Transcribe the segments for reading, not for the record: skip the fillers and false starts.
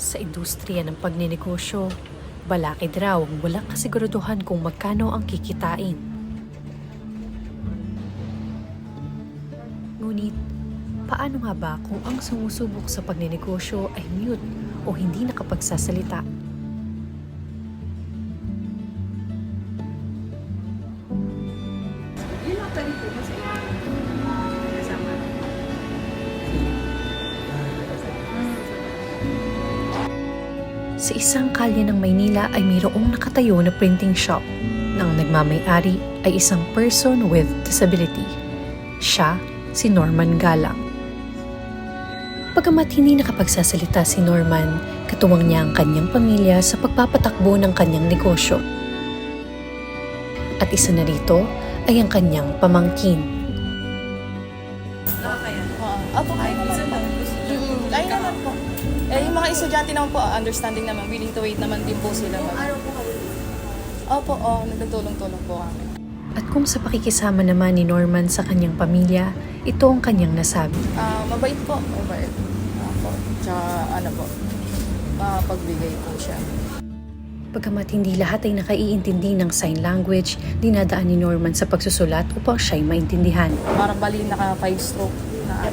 Sa industriya ng pagninegosyo, balakid raw ang walang kasiguraduhan kung magkano ang kikitain. Ngunit, paano nga ba kung ang sumusubok sa pagninegosyo ay mute o hindi nakapagsasalita? Sa isang kalye ng Maynila ay mayroong nakatayo na printing shop na ang nagmamay-ari ay isang person with disability. Siya, si Norman Galang. Pagamat hindi nakapagsasalita si Norman, katuwang niya ang kanyang pamilya sa pagpapatakbo ng kanyang negosyo. At isa na rito ay ang kanyang pamangkin. Opo, kaya naman po. Yung mga estudyante naman po, understanding naman, willing to wait naman din po sila. Araw po kayo? Opo, nagtutulong-tulong po kami. At kung sa pakikisama naman ni Norman sa kanyang pamilya, ito ang kanyang nasabi. Mabait po, mabait. Tsaka pagbigay po siya. Pagkamat hindi lahat ay nakaiintindi ng sign language, dinadaan ni Norman sa pagsusulat upang siya'y maintindihan. Parang bali naka 5 stroke na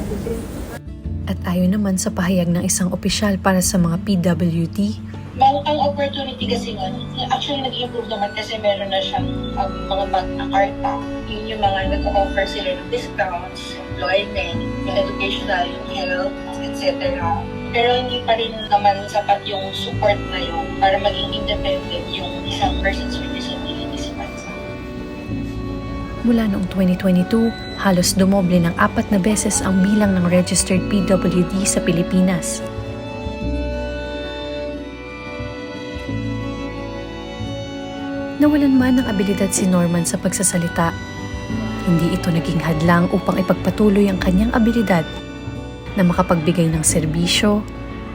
At ayon naman sa pahayag ng isang opisyal para sa mga PWD, Ang opportunity kasi nun, actually nag-improve naman kasi meron na siyang mga karta. Yun yung mga nag-offer sila ng discounts, employment, yung educational, yung health, etc. Pero hindi pa rin naman sapat yung support na yun para maging independent yung isang persons with disabilities bansa. mula noong 2022, halos dumoble ng 4 na beses ang bilang ng registered PWD sa Pilipinas. Nawalan man ng abilidad si Norman sa pagsasalita, hindi ito naging hadlang upang ipagpatuloy ang kanyang abilidad na makapagbigay ng serbisyo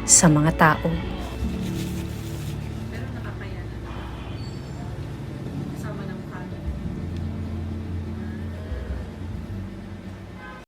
sa mga tao.